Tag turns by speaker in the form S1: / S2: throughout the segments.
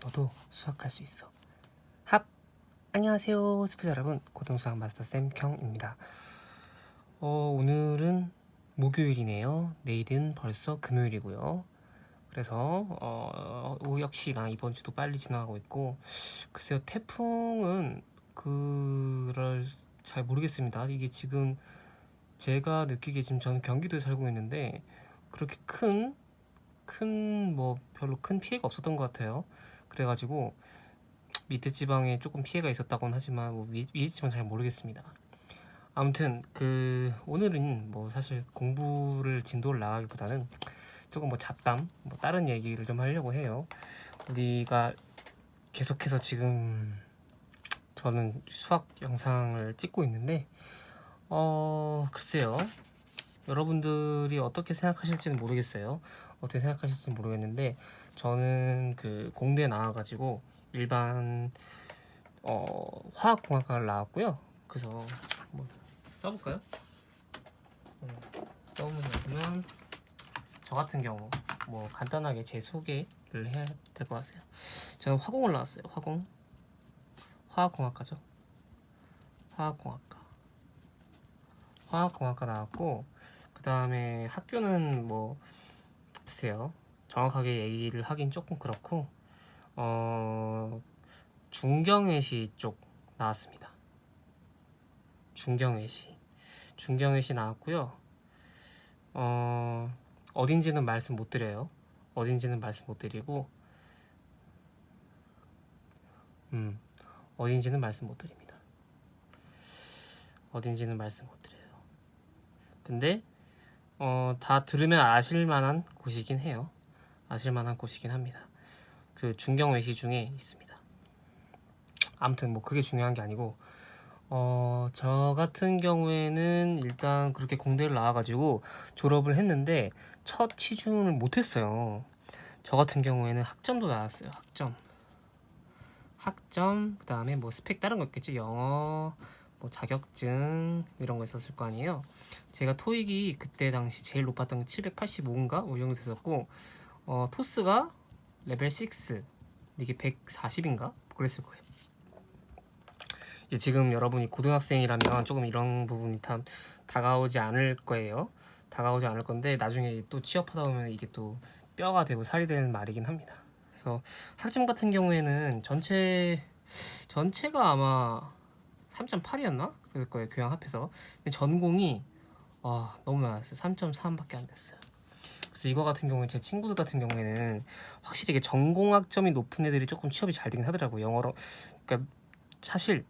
S1: 너도 수학할 수 있어. 합! 안녕하세요 스피드 여러분, 고등수학 마스터쌤 경입니다. 오늘은 목요일이네요. 내일은 벌써 금요일이고요. 그래서 역시나 이번 주도 빨리 지나가고 있고, 글쎄요, 태풍은 그럴 잘 모르겠습니다. 이게 지금 제가 느끼기에 지금 저는 경기도에 살고 있는데 그렇게 큰 뭐 별로 큰 피해가 없었던 것 같아요. 그래가지고 밑에 지방에 조금 피해가 있었다고는 하지만 뭐 위에 지방 잘 모르겠습니다. 아무튼 오늘은 뭐 사실 공부를 진도를 나가기보다는 조금 뭐 잡담, 뭐 다른 얘기를 좀 하려고 해요. 우리가 계속해서 지금 저는 수학 영상을 찍고 있는데 글쎄요, 여러분들이 어떻게 생각하실지는 모르겠어요. 어떻게 생각하실지 모르겠는데 저는 공대에 나와가지고 일반 화학공학과를 나왔고요. 그래서 뭐 써볼까요? 써보면 저 같은 경우 뭐 간단하게 제 소개를 해야 될 것 같아요. 저는 화공을 나왔어요. 화학공학과죠. 화학공학과 나왔고, 그 다음에 학교는 뭐 글쎄요, 정확하게 얘기를 하긴 조금 그렇고 중경외시 쪽 나왔습니다. 중경외시 나왔고요. 어딘지는 말씀 못 드려요. 어딘지는 말씀 못 드리고, 어딘지는 말씀 못 드립니다. 어딘지는 말씀 못 드려요. 근데 다 들으면 아실만한 곳이긴 해요. 아실만한 곳이긴 합니다. 그 중경외시 중에 있습니다. 아무튼 뭐 그게 중요한 게 아니고, 저 같은 경우에는 일단 그렇게 공대를 나와가지고 졸업을 했는데 첫 취준을 못했어요. 저 같은 경우에는 학점도 나왔어요. 학점, 그 다음에 뭐 스펙 다른 거 있겠지. 영어, 뭐 자격증 이런 거 있었을 거 아니에요. 제가 토익이 그때 당시 제일 높았던 게 785인가? 이 정도 됐었고, 토스가 레벨 6, 이게 140인가? 그랬을 거예요. 이제 지금 여러분이 고등학생이라면 조금 이런 부분이 다가오지 않을 거예요. 다가오지 않을 건데 나중에 또 취업하다 보면 이게 또 뼈가 되고 살이 되는 말이긴 합니다. 그래서 학점 같은 경우에는 전체가 아마 3.8이었나? 그럴 거예요, 교양 합해서. 근데 전공이 너무 많았어요. 3.3밖에 안 됐어요. 그래서 이거 같은 경우에 제 친구들 같은 경우에는 확실히 이게 전공 학점이 높은 애들이 조금 취업이 잘 되긴 하더라고요. 영어로. 그러니까 사실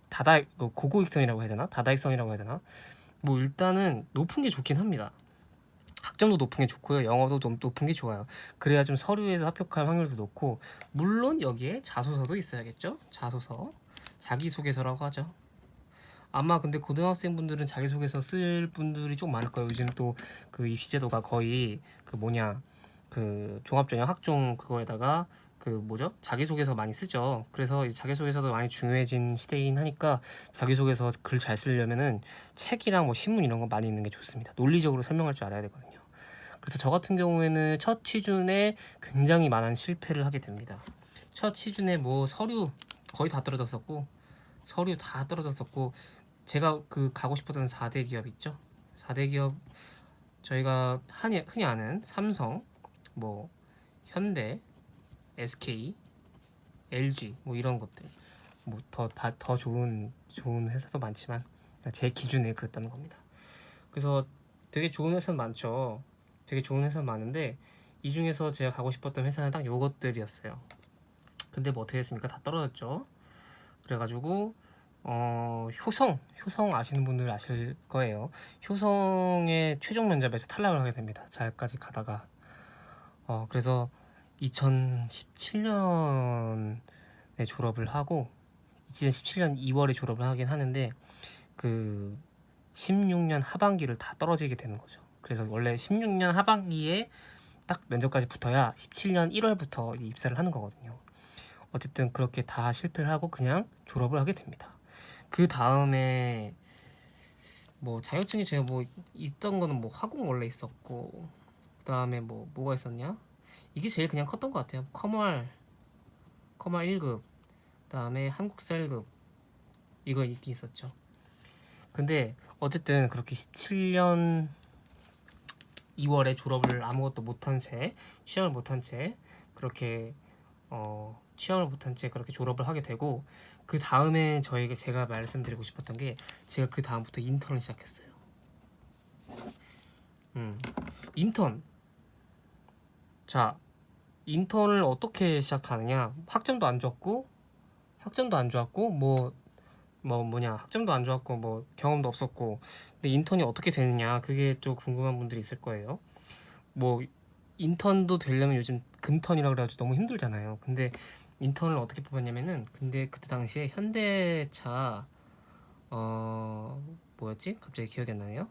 S1: 고고익선이라고 해야 되나? 다다익선이라고 해야 되나? 뭐 일단은 높은 게 좋긴 합니다. 학점도 높은 게 좋고요. 영어도 좀 높은 게 좋아요. 그래야 좀 서류에서 합격할 확률도 높고, 물론 여기에 자소서도 있어야겠죠? 자소서, 자기소개서라고 하죠. 아마 근데 고등학생분들은 자기소개서 쓸 분들이 좀 많을 거예요. 요즘 또 그 입시제도가 거의 종합전형 학종 그거에다가 자기소개서 많이 쓰죠. 그래서 이 자기소개서도 많이 중요해진 시대이긴 하니까 자기소개서 글 잘 쓰려면은 책이랑 뭐 신문 이런 거 많이 있는 게 좋습니다. 논리적으로 설명할 줄 알아야 되거든요. 그래서 저 같은 경우에는 첫 취준에 굉장히 많은 실패를 하게 됩니다. 첫 취준에 뭐 거의 다 떨어졌었고, 제가 가고 싶었던 4대 기업 있죠? 4대 기업, 저희가 흔히 아는 삼성, 뭐 현대, SK, LG 뭐 이런 것들, 뭐 더 좋은 회사도 많지만 제 기준에 그랬다는 겁니다. 그래서 되게 좋은 회사는 많죠. 되게 좋은 회사는 많은데 이 중에서 제가 가고 싶었던 회사는 딱 요것들이었어요. 근데 뭐 어떻게 했습니까? 다 떨어졌죠. 그래가지고 효성 아시는 분들 아실 거예요. 효성의 최종 면접에서 탈락을 하게 됩니다. 잘까지 가다가 그래서 2017년에 졸업을 하고, 2017년 2월에 졸업을 하긴 하는데 16년 하반기를 다 떨어지게 되는 거죠. 그래서 원래 16년 하반기에 딱 면접까지 붙어야 17년 1월부터 입사를 하는 거거든요. 어쨌든 그렇게 다 실패를 하고 그냥 졸업을 하게 됩니다. 그 다음에 뭐 자격증이 제가 뭐 있던 거는 뭐 화공 원래 있었고, 그 다음에 뭐가 있었냐? 이게 제일 그냥 컸던 것 같아요. 커멀, 1급, 그다음에 한국사 1급 이거 있긴 있었죠. 근데 어쨌든 그렇게 17년 2월에 졸업을 아무것도 못한 채 시험을 못한 채 그렇게 시험을 못한 채 그렇게 졸업을 하게 되고, 그 다음에 저에게 제가 말씀드리고 싶었던 게, 제가 그 다음부터 인턴을 시작했어요. 인턴. 자, 인턴을 어떻게 시작하느냐? 학점도 안 좋았고 학점도 안 좋았고 뭐 경험도 없었고, 근데 인턴이 어떻게 되느냐, 그게 또 궁금한 분들이 있을 거예요. 뭐 인턴도 되려면 요즘 금턴이라 그래가지고 너무 힘들잖아요. 근데 인턴을 어떻게 뽑았냐면은, 근데 그때 당시에 현대차 뭐였지? 갑자기 기억이 안 나네요.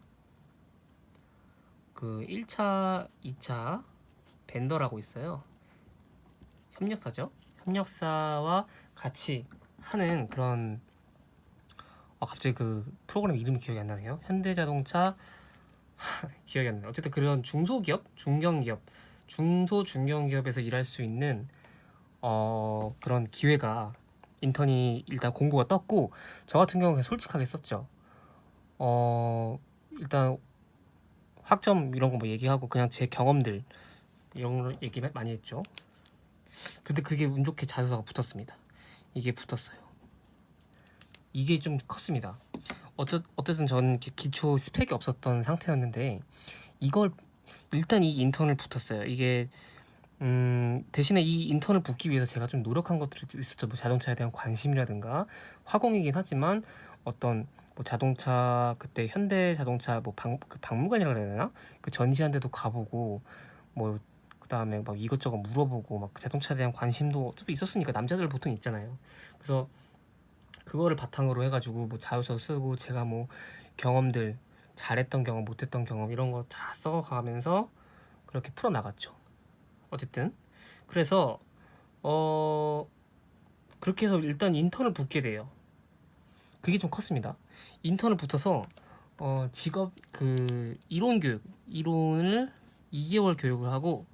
S1: 그 1차, 2차 벤더라고 있어요. 협력사죠. 협력사와 같이 하는 그런, 갑자기 그 프로그램 이름이 기억이 안 나네요. 현대자동차 기억이 안 나요. 어쨌든 그런 중소기업, 중견기업, 중견기업에서 일할 수 있는 그런 기회가, 인턴이 일단 공고가 떴고, 저 같은 경우는 솔직하게 썼죠. 일단 학점 이런 거 뭐 얘기하고 그냥 제 경험들 이런 거 얘기 많이 했죠. 근데 그게 운 좋게 자소서가 붙었습니다. 이게 붙었어요. 이게 좀 컸습니다. 어쨌든 저는 기초 스펙이 없었던 상태였는데, 이걸 일단 이 인턴을 붙었어요. 이게 대신에 이 인턴을 붙기 위해서 제가 좀 노력한 것들이 있었죠. 뭐 자동차에 대한 관심이라든가, 화공이긴 하지만 어떤 뭐 자동차, 그때 현대 자동차 뭐 그 박물관이라 그래야 되나? 그 전시한 데도 가보고, 뭐 그다음에 막 이것저것 물어보고, 막 자동차에 대한 관심도 어차피 있었으니까, 남자들 보통 있잖아요. 그래서 그거를 바탕으로 해가지고 뭐 자소서 쓰고, 제가 뭐 경험들, 잘했던 경험, 못했던 경험 이런 거 다 써가면서 그렇게 풀어 나갔죠. 어쨌든 그래서 어 그렇게 해서 일단 인턴을 붙게 돼요. 그게 좀 컸습니다. 인턴을 붙어서 직업 그 이론 교육, 이론을 2개월 교육을 하고,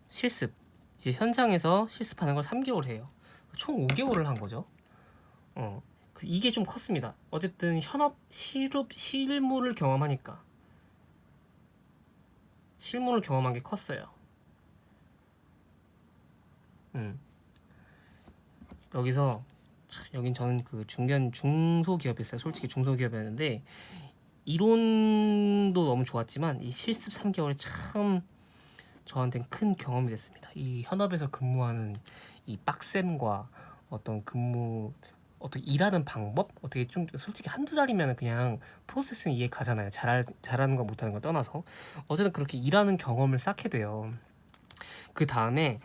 S1: 실습, 이제 현장에서 실습하는 걸 3개월 해요. 총 5개월을 한 거죠. 이게 좀 컸습니다. 어쨌든 현업 실무를 경험하니까, 실무를 경험한 게 컸어요. 음. 여기서 여긴 저는 그 중소기업이었어요. 솔직히 중소기업이었는데, 이론도 너무 좋았지만 이 실습 3개월이 참 저한테는 큰 경험이 됐습니다. 이 현업에서 근무하는 이 빡셈과 어떤 일하는 방법, 어떻게 좀 솔직히 한두 달이면 그냥 프로세스는 이해 가잖아요. 잘하는 거 못하는 거 떠나서 어쨌든 그렇게 일하는 경험을 쌓게 돼요. 그 다음에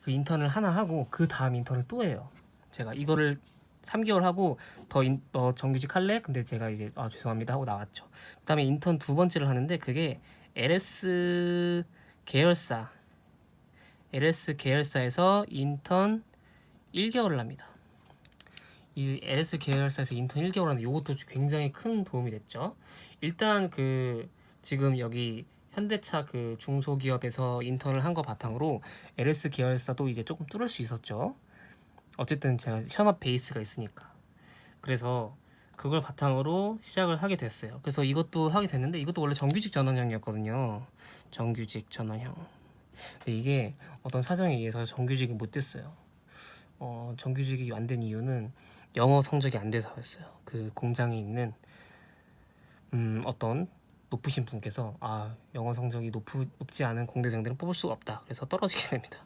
S1: 그 인턴을 하나 하고, 그 다음 인턴을 또 해요. 제가 이거를 3개월 하고, 더 정규직 할래? 근데 제가 이제 죄송합니다 하고 나왔죠. 그 다음에 인턴 두 번째를 하는데, 그게 LS 계열사 LS 계열사에서 인턴 1개월을 합니다. 이 LS 계열사에서 인턴 1개월 하는데, 이것도 굉장히 큰 도움이 됐죠. 일단 지금 여기 현대차 그 중소기업에서 인턴을 한 거 바탕으로 LS 계열사도 이제 조금 뚫을 수 있었죠. 어쨌든 제가 현업 베이스가 있으니까. 그래서 그걸 바탕으로 시작을 하게 됐어요. 그래서 이것도 하게 됐는데, 이것도 원래 정규직 전환형이었거든요. 정규직 전환형. 근데 이게 어떤 사정에 의해서 정규직이 못 됐어요. 정규직이 안 된 이유는 영어 성적이 안 돼서였어요. 그 공장에 있는 어떤 높으신 분께서, 영어 성적이 높지 않은 공대생들은 뽑을 수가 없다, 그래서 떨어지게 됩니다.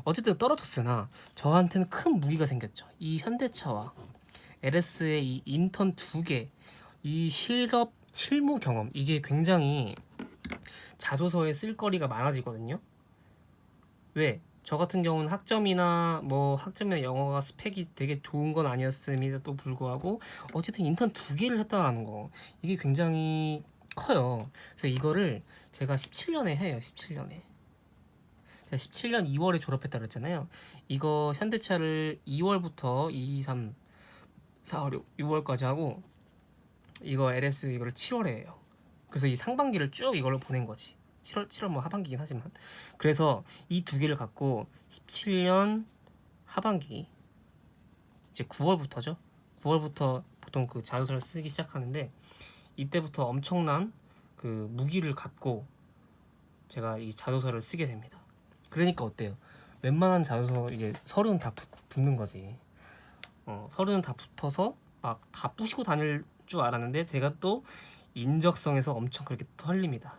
S1: 어쨌든 떨어졌으나 저한테는 큰 무기가 생겼죠. 이 현대차와 LS의 이 인턴 2개, 이 실무 경험, 이게 굉장히 자소서에 쓸 거리가 많아지거든요. 왜? 저 같은 경우는 학점이나 영어가 스펙이 되게 좋은 건 아니었음에도 불구하고, 어쨌든 인턴 2개를 했다는 거, 이게 굉장히 커요. 그래서 이거를 제가 17년에 해요. 17년에. 제가 17년 2월에 졸업했다 그랬잖아요. 이거 현대차를 2월부터 2, 3, 4, 5, 6월까지 하고, 이거 LS 이거를 7월에 해요. 그래서 이 상반기를 쭉 이걸로 보낸 거지. 7월 뭐 하반기긴 하지만. 그래서 이 두 개를 갖고 17년 하반기 이제 9월부터죠. 9월부터 보통 그 자소서를 쓰기 시작하는데 이때부터 엄청난 그 무기를 갖고 제가 이 자소서를 쓰게 됩니다. 그러니까 어때요? 웬만한 자소서 이제 서류는 다 붙는 거지. 서류는 다 붙어서 막 다 부시고 다닐 줄 알았는데 제가 또 인적성에서 엄청 그렇게 털립니다.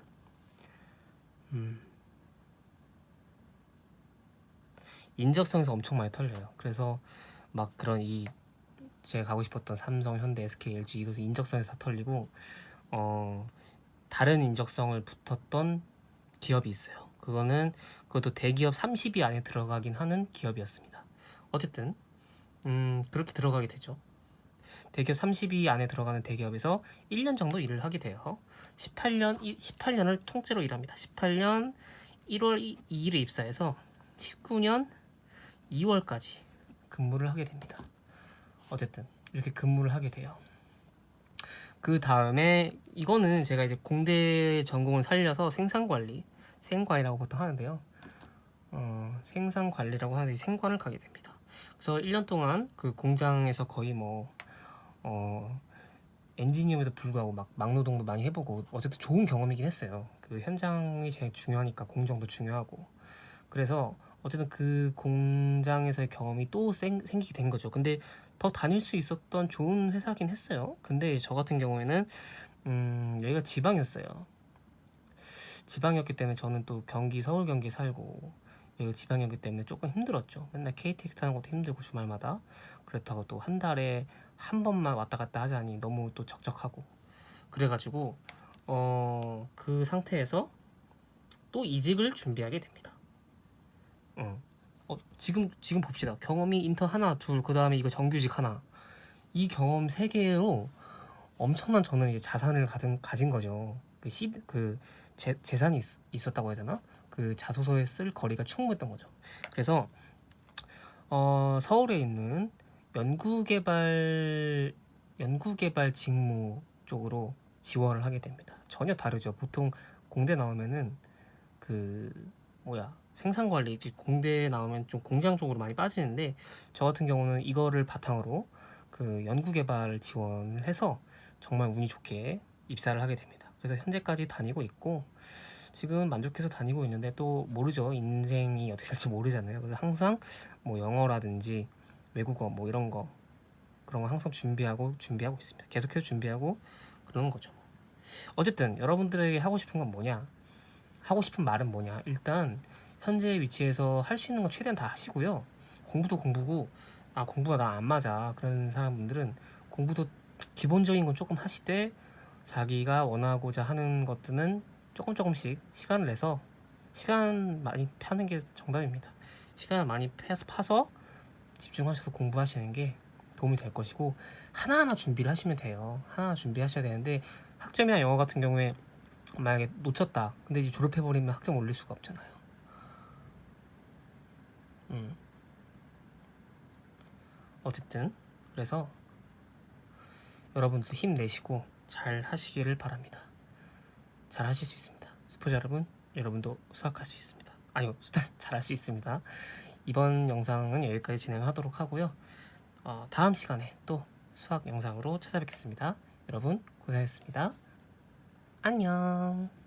S1: 인적성에서 엄청 많이 털려요. 그래서 막 그런 이 제가 가고 싶었던 삼성, 현대, SK, LG 이것은 인적성에서 다 털리고 다른 인적성을 붙었던 기업이 있어요. 그것도 대기업 30위 안에 들어가긴 하는 기업이었습니다. 어쨌든 그렇게 들어가게 되죠. 대기업 30위 안에 들어가는 대기업에서 1년 정도 일을 하게 돼요. 18년을 통째로 일합니다. 18년 1월 2일에 입사해서 19년 2월까지 근무를 하게 됩니다. 어쨌든 이렇게 근무를 하게 돼요. 그 다음에 이거는 제가 이제 공대 전공을 살려서 생관이라고 보통 하는데요. 생산관리라고 하는데 생관을 가게 됩니다. 그래서 1년 동안 그 공장에서 거의 엔지니어에도 불구하고 막 막노동도 많이 해보고 어쨌든 좋은 경험이긴 했어요. 그 현장이 제일 중요하니까 공정도 중요하고 그래서 어쨌든 그 공장에서의 경험이 또 생기게 된 거죠. 근데 더 다닐 수 있었던 좋은 회사긴 했어요. 근데 저 같은 경우에는 여기가 지방이었어요. 지방이었기 때문에 저는 또 서울 경기 살고 여기 지방이었기 때문에 조금 힘들었죠. 맨날 KTX 타는 것도 힘들고 주말마다 그렇다고 또 한 달에 한 번만 왔다 갔다 하자니 너무 또 적적하고 그래가지고 그 상태에서 또 이직을 준비하게 됩니다. 지금 봅시다. 경험이 인턴 하나, 둘, 그 다음에 이거 정규직 하나. 이 경험 세 개로 엄청난 저는 이제 자산을 가진 거죠. 재산이 있었다고 해야 되나? 그 자소서에 쓸 거리가 충분했던 거죠. 그래서 서울에 있는 연구개발 직무 쪽으로 지원을 하게 됩니다. 전혀 다르죠. 보통 공대 나오면은 생산관리 공대 나오면 좀 공장 쪽으로 많이 빠지는데 저 같은 경우는 이거를 바탕으로 그 연구개발 지원을 해서 정말 운이 좋게 입사를 하게 됩니다. 그래서 현재까지 다니고 있고 지금 만족해서 다니고 있는데 또 모르죠. 인생이 어떻게 될지 모르잖아요. 그래서 항상 뭐 영어라든지 외국어 뭐 이런 거 그런 거 항상 준비하고 있습니다. 계속해서 준비하고 그러는 거죠. 어쨌든 여러분들에게 하고 싶은 건 뭐냐? 하고 싶은 말은 뭐냐? 일단 현재 위치에서 할 수 있는 건 최대한 다 하시고요. 공부도 공부고 공부가 나 안 맞아 그런 사람분들은 공부도 기본적인 건 조금 하시되 자기가 원하고자 하는 것들은 조금씩 시간을 내서 시간 많이 파는 게 정답입니다. 시간을 많이 파서 집중하셔서 공부하시는 게 도움이 될 것이고 하나하나 준비를 하시면 돼요. 하나하나 준비하셔야 되는데 학점이나 영어 같은 경우에 만약에 놓쳤다. 근데 이제 졸업해버리면 학점 올릴 수가 없잖아요. 어쨌든 그래서 여러분들도 힘내시고 잘 하시기를 바랍니다. 잘 하실 수 있습니다. 수포자 여러분도 수학할 수 있습니다. 아니요, 잘 할 수 있습니다. 이번 영상은 여기까지 진행하도록 하고요. 다음 시간에 또 수학 영상으로 찾아뵙겠습니다. 여러분 고생하셨습니다. 안녕.